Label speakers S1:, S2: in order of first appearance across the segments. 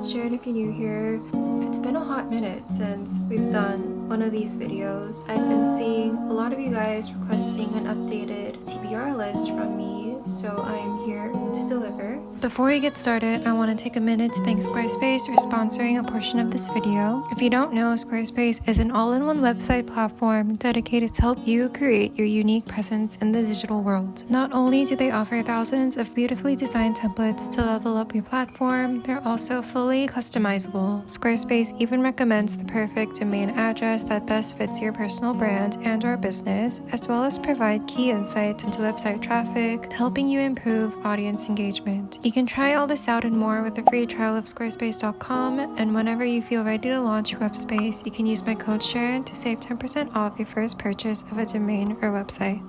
S1: it's Jen if you're new here. It's been a hot minute since we've done one of these videos. I've been seeing a lot of you guys requesting an updated TBR list from me, so I am here to deliver. Before we get started, I want to take a minute to thank Squarespace for sponsoring a portion of this video. If you don't know, Squarespace is an all-in-one website platform dedicated to help you create your unique presence in the digital world. Not only do they offer thousands of beautifully designed templates to level up your platform, they're also fully customizable. Squarespace even recommends the perfect domain address that best fits your personal brand and or business, as well as provide key insights into website traffic, helping you improve audience engagement. You can try all this out and more with a free trial of squarespace.com, and whenever you feel ready to launch your web space, you can use my code Sharon to save 10% off your first purchase of a domain or website.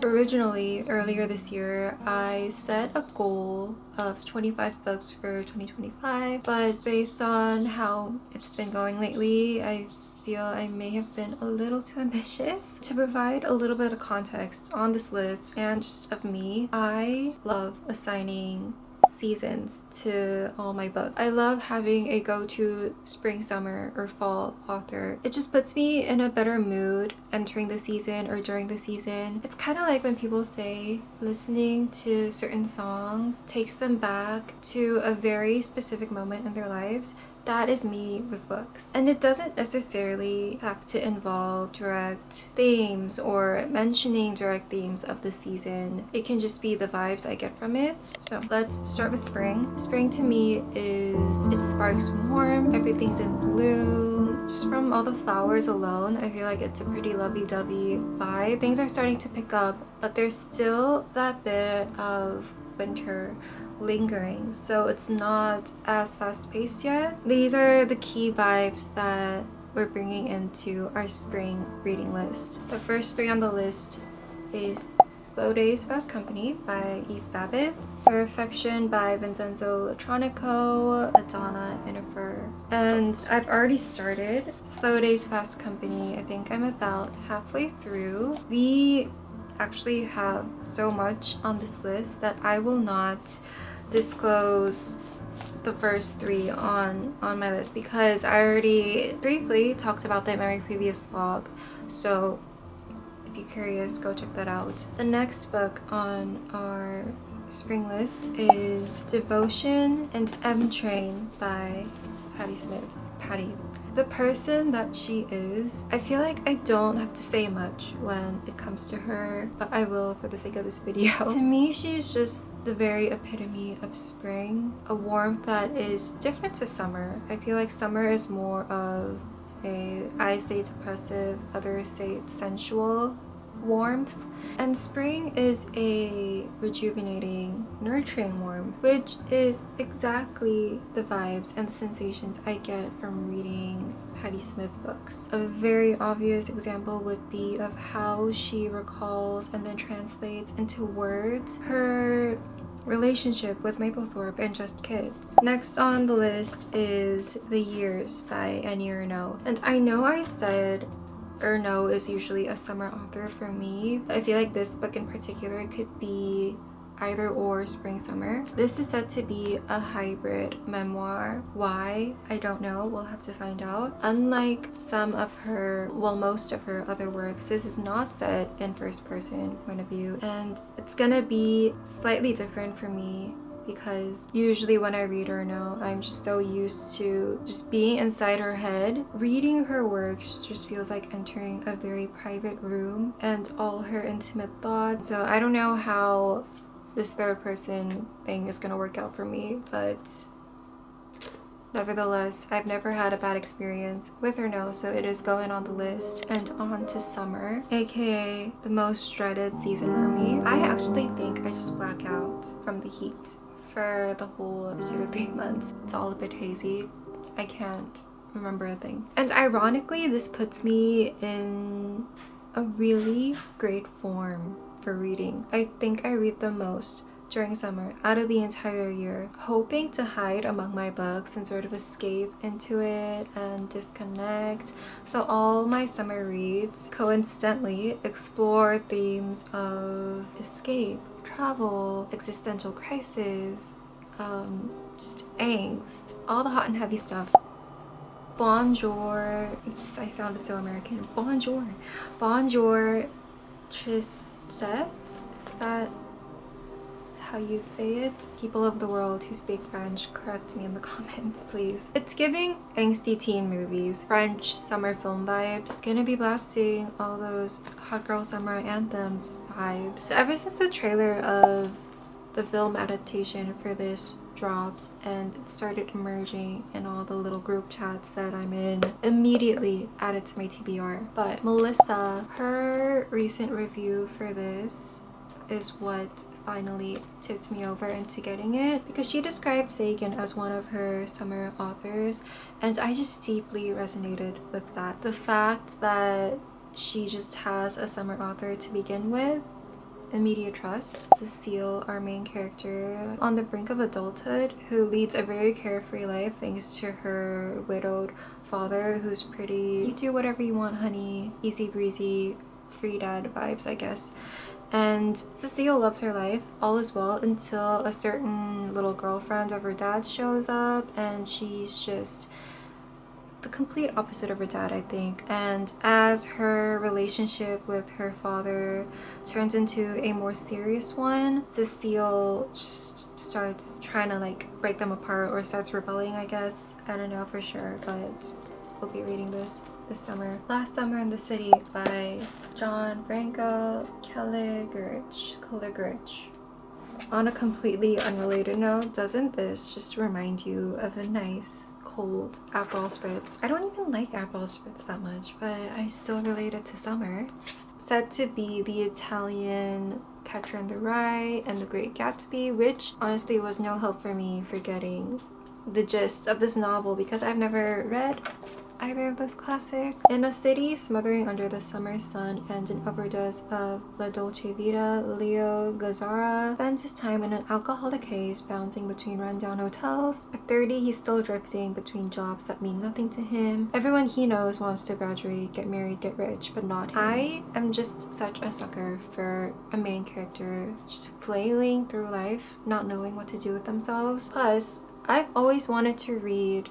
S1: Originally, earlier this year, I set a goal of 25 books for 2025, but based on how it's been going lately, I feel I may have been a little too ambitious. To provide a little bit of context on this list and just of me, I love assigning seasons to all my books. I love having a go-to spring, summer, or fall author. It just puts me in a better mood entering the season or during the season. It's kind of like when people say listening to certain songs takes them back to a very specific moment in their lives. That is me with books. And it doesn't necessarily have to involve direct themes or mentioning direct themes of the season. It can just be the vibes I get from it. So let's start with spring. Spring to me is, it sparks warm, everything's in bloom. Just from all the flowers alone, I feel like it's a pretty lovey-dovey vibe. Things are starting to pick up, but there's still that bit of winter lingering, so it's not as fast-paced yet. These are the key vibes that we're bringing into our spring reading list. The first three on the list is Slow Days, Fast Company by babitz, Perfection by Vincenzo, Latronico, Madonna, and I've already started Slow Days, Fast Company. I think I'm about halfway through. We actually have so much on this list that I will not disclose the first three on my list because I already briefly talked about them in my previous vlog, so if you're curious, go check that out. The next book on our spring list is Devotion and M Train by Patti. The person that she is, I feel like I don't have to say much when it comes to her, but I will for the sake of this video. To me, she's just the very epitome of spring, a warmth that is different to summer. I feel like summer is more of I say depressive, others say sensual warmth, and spring is a rejuvenating, nurturing warmth, which is exactly the vibes and the sensations I get from reading Patti Smith books. A very obvious example would be of how she recalls and then translates into words her relationship with Mapplethorpe and Just Kids. Next on the list is The Years by ernaux, and I know I said ernaux is usually a summer author for me. I feel like this book in particular could be either or spring summer. This is said to be a hybrid memoir. Why? I don't know. We'll have to find out. Unlike some of her, well, most of her other works, this is not set in first person point of view, and it's gonna be slightly different for me because usually when I read ernaux, I'm just so used to just being inside her head. Reading her works just feels like entering a very private room and all her intimate thoughts. So I don't know how this third person thing is gonna work out for me, but nevertheless, I've never had a bad experience with ernaux, so it is going on the list. And on to summer, aka the most dreaded season for me. I actually think I just black out from the heat for the whole 2 to 3 months. It's all a bit hazy. I can't remember a thing. And ironically, this puts me in a really great form for reading. I think I read the most during summer out of the entire year, hoping to hide among my books and sort of escape into it and disconnect. So all my summer reads coincidentally explore themes of escape, travel, existential crisis, just angst. All the hot and heavy stuff. Bonjour. Oops, I sounded so American. Bonjour. Bonjour tristesse. Is that how you'd say it? People of the world who speak French, correct me in the comments, please. It's giving angsty teen movies, French summer film vibes. Gonna be blasting all those hot girl summer anthems vibes. So ever since the trailer of the film adaptation for this dropped and it started emerging in all the little group chats that I'm in, immediately added to my TBR. But Melissa, her recent review for this is what finally tipped me over into getting it, because she described Sagan as one of her summer authors, and I just deeply resonated with that. The fact that she just has a summer author to begin with, immediate trust. Cecile, our main character, on the brink of adulthood, who leads a very carefree life thanks to her widowed father, who's pretty, you do whatever you want honey, easy breezy, free dad vibes, I guess. And Cecile loves her life, all is well, until a certain little girlfriend of her dad's shows up, and she's just the complete opposite of her dad, I think. And as her relationship with her father turns into a more serious one, Cecile just starts trying to like break them apart, or starts rebelling, I guess. I don't know for sure, but we'll be reading this summer. Last Summer in the City by Gianfranco calligarich. On a completely unrelated note, doesn't this just remind you of a nice cold Aperol spritz? I don't even like Aperol spritz that much, but I still relate it to summer. Said to be the Italian Catcher in the Rye and The Great Gatsby, which honestly was no help for me for getting the gist of this novel because I've never read either of those classics. In a city smothering under the summer sun and an overdose of La Dolce Vita, Leo Gazzara spends his time in an alcoholic haze, bouncing between rundown hotels. At 30, he's still drifting between jobs that mean nothing to him. Everyone he knows wants to graduate, get married, get rich, but not him. I am just such a sucker for a main character just flailing through life, not knowing what to do with themselves. Plus, I've always wanted to read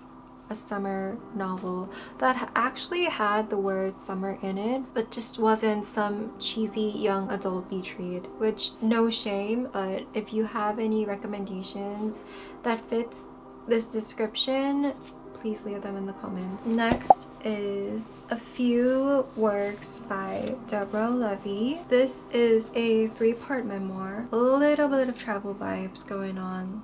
S1: a summer novel that actually had the word summer in it, but just wasn't some cheesy young adult beach read, which no shame, but if you have any recommendations that fits this description, please leave them in the comments. Next is a few works by Deborah Levy. This is a 3-part memoir, a little bit of travel vibes going on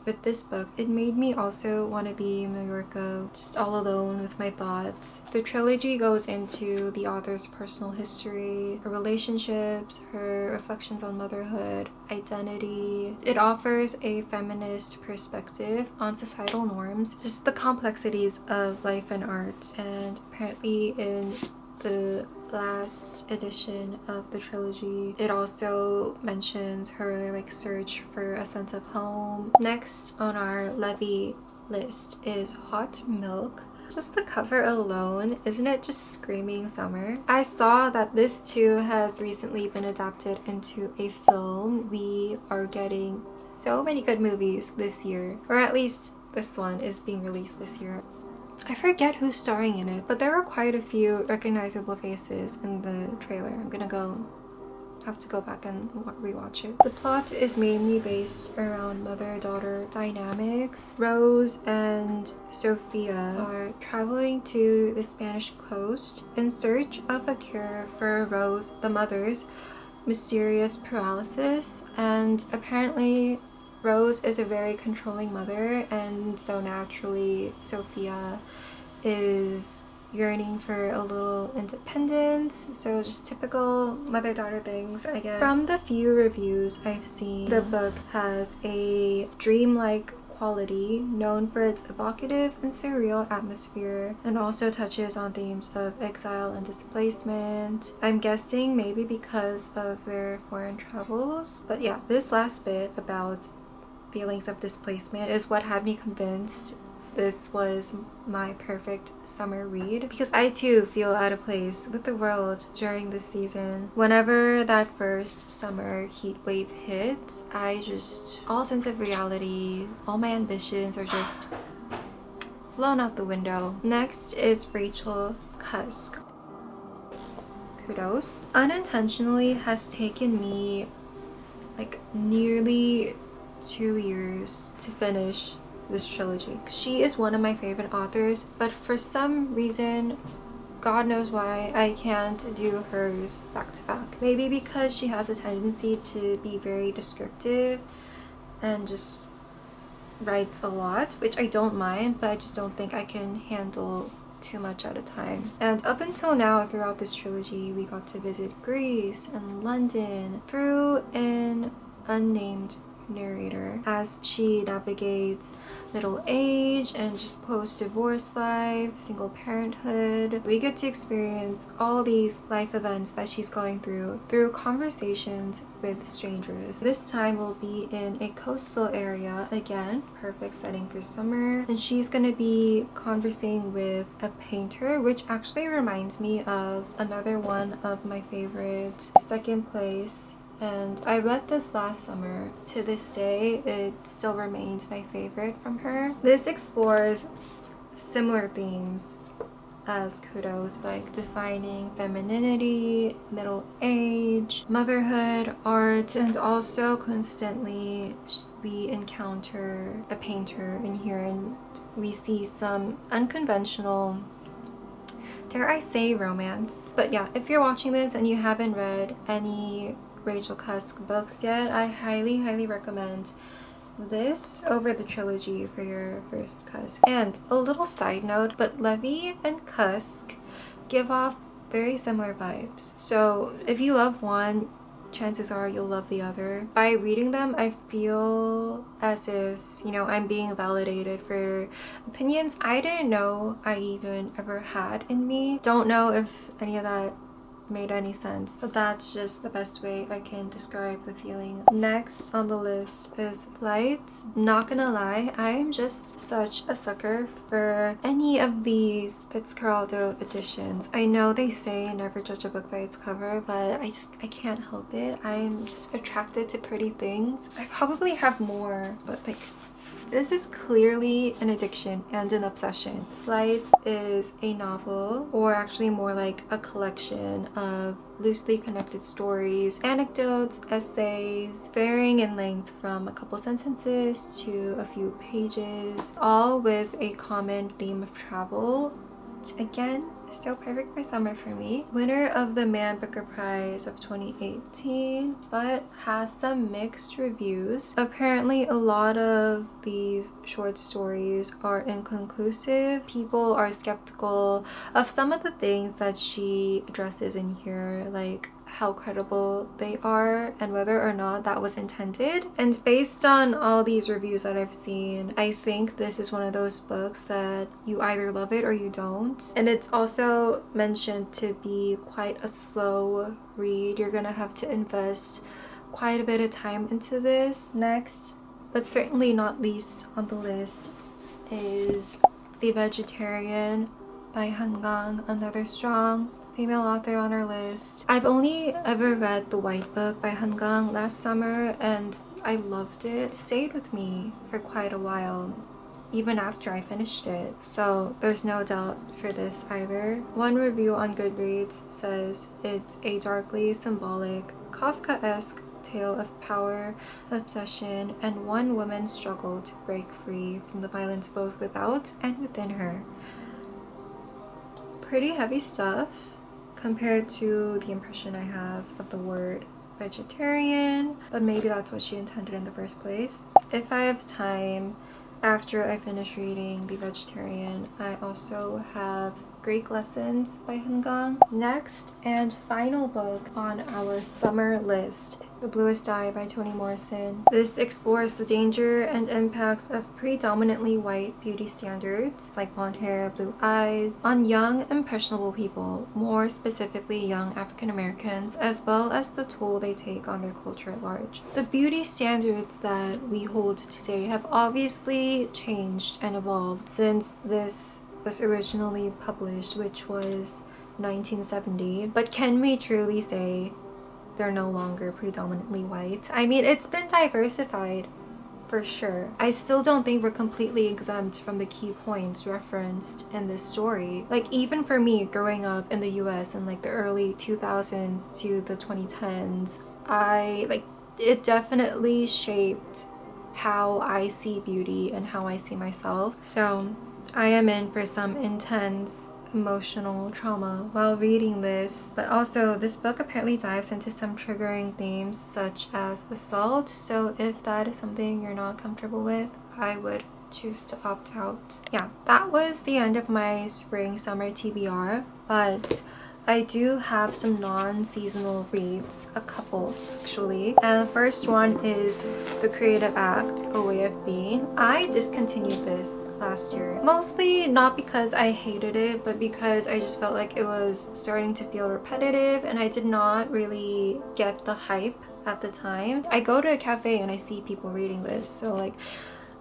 S1: with this book. It made me also want to be in Mallorca, just all alone with my thoughts. The trilogy goes into the author's personal history, her relationships, her reflections on motherhood, identity. It offers a feminist perspective on societal norms, just the complexities of life and art. And apparently in the last edition of the trilogy, it also mentions her like search for a sense of home. Next on our Levy list is Hot Milk. Just the cover alone, isn't it just screaming summer? I saw that this too has recently been adapted into a film. We are getting so many good movies this year, or at least this one is being released this year. I forget who's starring in it, but there are quite a few recognizable faces in the trailer. I'm gonna have to go back and rewatch it. The plot is mainly based around mother-daughter dynamics. Rose and Sophia are traveling to the Spanish coast in search of a cure for Rose, the mother's mysterious paralysis, and apparently Rose is a very controlling mother, and so naturally Sophia is yearning for a little independence. So just typical mother-daughter things, I guess. From the few reviews I've seen, the book has a dreamlike quality, known for its evocative and surreal atmosphere, and also touches on themes of exile and displacement. I'm guessing maybe because of their foreign travels. But yeah, this last bit about feelings of displacement is what had me convinced this was my perfect summer read because I too feel out of place with the world during this season. Whenever that first summer heat wave hits, all sense of reality, all my ambitions are just flown out the window. Next is Rachel Cusk. Kudos. Unintentionally has taken me like nearly 2 years to finish this trilogy. She is one of my favorite authors, but for some reason, God knows why, I can't do hers back to back. Maybe because she has a tendency to be very descriptive and just writes a lot, which I don't mind, but I just don't think I can handle too much at a time. And up until now, throughout this trilogy, we got to visit Greece and London through an unnamed narrator as she navigates middle age and just post-divorce life, single parenthood. We get to experience all these life events that she's going through conversations with strangers. This time we'll be in a coastal area, again, perfect setting for summer, and she's gonna be conversing with a painter, which actually reminds me of another one of my favorites, Second Place. And I read this last summer. To this day, it still remains my favorite from her. This explores similar themes as Kudos, like defining femininity, middle age, motherhood, art, and also constantly we encounter a painter in here and we see some unconventional, dare I say, romance. But yeah, if you're watching this and you haven't read any Rachel Cusk books yet, I highly recommend this over the trilogy for your first Cusk. And a little side note, but Levy and Cusk give off very similar vibes. So if you love one, chances are you'll love the other. By reading them, I feel as if, you know, I'm being validated for opinions I didn't know I even ever had in me. Don't know if any of that made any sense, but that's just the best way I can describe the feeling. Next on the list is Flight. Not gonna lie, I am just such a sucker for any of these Fitzcarraldo editions. I know they say never judge a book by its cover, but I can't help it. I'm just attracted to pretty things. I probably have more, but like, this is clearly an addiction and an obsession. Flight is a novel, or actually more like a collection of loosely connected stories, anecdotes, essays, varying in length from a couple sentences to a few pages, all with a common theme of travel, which again, still perfect for summer for me. Winner of the Man Booker Prize of 2018, but has some mixed reviews. Apparently a lot of these short stories are inconclusive. People are skeptical of some of the things that she addresses in here, like how credible they are and whether or not that was intended. And based on all these reviews that I've seen, I think this is one of those books that you either love it or you don't. And it's also mentioned to be quite a slow read. You're gonna have to invest quite a bit of time into this. Next, but certainly not least on the list, is The Vegetarian by kang, another strong female author on our list. I've only ever read The White Book by kang last summer and I loved it. It stayed with me for quite a while, even after I finished it. So there's no doubt for this either. One review on Goodreads says it's a darkly symbolic, Kafkaesque tale of power, obsession, and one woman's struggle to break free from the violence both without and within her. Pretty heavy stuff compared to the impression I have of the word vegetarian, but maybe that's what she intended in the first place. If I have time after I finish reading The Vegetarian, I also have Greek Lessons by Kang. Next and final book on our summer list, The Bluest by Toni Morrison. This explores the danger and impacts of predominantly white beauty standards, like blonde hair, blue eyes, on young, impressionable people, more specifically young African Americans, as well as the toll they take on their culture at large. The beauty standards that we hold today have obviously changed and evolved since this was originally published, which was 1970. But can we truly say they're no longer predominantly white? I mean, it's been diversified for sure. I still don't think we're completely exempt from the key points referenced in this story. Like, even for me, growing up in the US in like the early 2000s to the 2010s, it definitely shaped how I see beauty and how I see myself. So I am in for some intense emotional trauma while reading this, but also this book apparently dives into some triggering themes such as assault, so if that is something you're not comfortable with, I would choose to opt out. Yeah, that was the end of my spring summer TBR, but I do have some non-seasonal reads, a couple actually. And the first one is The Creative Act, A Way of Being. I discontinued this last year. Mostly not because I hated it, but because I just felt like it was starting to feel repetitive and I did not really get the hype at the time. I go to a cafe and I see people reading this, so like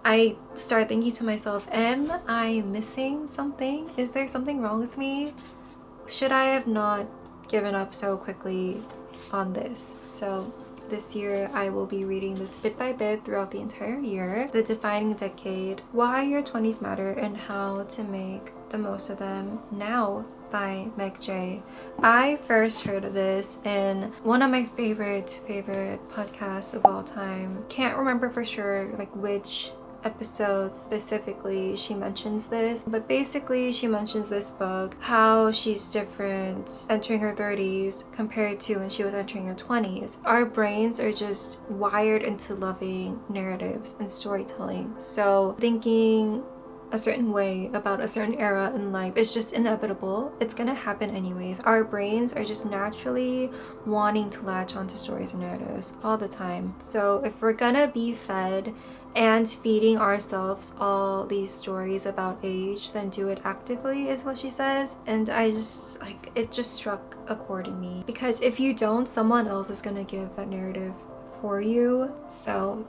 S1: I start thinking to myself, am I missing something? Is there something wrong with me? Should I have not given up so quickly on this? So this year I will be reading this bit by bit throughout the entire year. The Defining Decade, Why Your 20s Matter and How to Make the Most of Them Now by Meg J. I first heard of this in one of my favorite podcasts of all time. Can't remember for sure like which episode specifically she mentions this, but basically she mentions this book, how she's different entering her 30s compared to when she was entering her 20s. Our brains are just wired into loving narratives and storytelling, so thinking a certain way about a certain era in life is just inevitable. It's gonna happen anyways. Our brains are just naturally wanting to latch onto stories and narratives all the time. So if we're gonna be fed and feeding ourselves all these stories about age, then do it actively, is what she says. And I just like, it just struck a chord in me, because if you don't, someone else is gonna give that narrative for you, so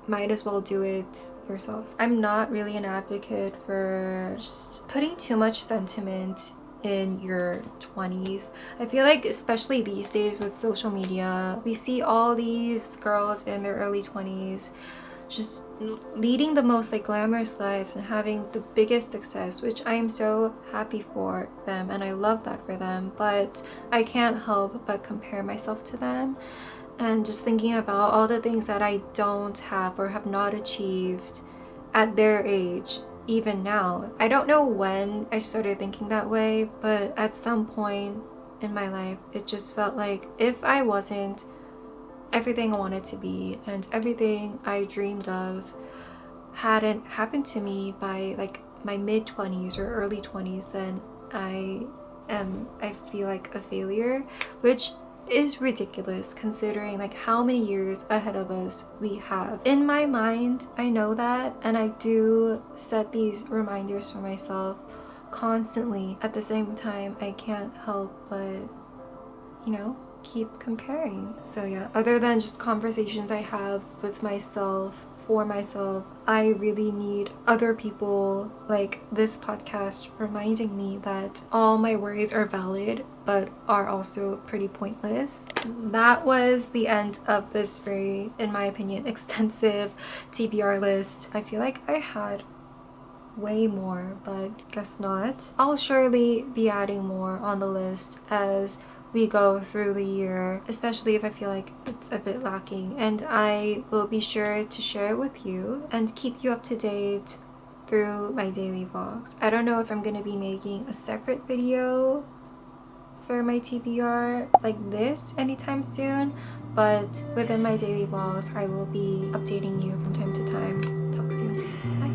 S1: might as well do it yourself. I'm not really an advocate for just putting too much sentiment in your 20s. I feel like especially these days with social media, we see all these girls in their early 20s just leading the most like glamorous lives and having the biggest success, which I am so happy for them and I love that for them, but I can't help but compare myself to them and just thinking about all the things that I don't have or have not achieved at their age. Even now, I don't know when I started thinking that way, but at some point in my life it just felt like if I wasn't everything I wanted to be and everything I dreamed of hadn't happened to me by like my mid-20s or early 20s, then I feel like a failure, which is ridiculous considering like how many years ahead of us we have. In my mind, I know that, and I do set these reminders for myself constantly. At the same time, I can't help but, you know, keep comparing. So yeah, other than just conversations I have with myself, for myself, I really need other people like this podcast reminding me that all my worries are valid but are also pretty pointless. That was the end of this very, in my opinion, extensive TBR list. I feel like I had way more, but guess not. I'll surely be adding more on the list as we go through the year, especially if I feel like it's a bit lacking, and I will be sure to share it with you and keep you up to date through my daily vlogs. I don't know if I'm gonna be making a separate video for my TBR like this anytime soon, but within my daily vlogs I will be updating you from time to time. Talk soon. Bye.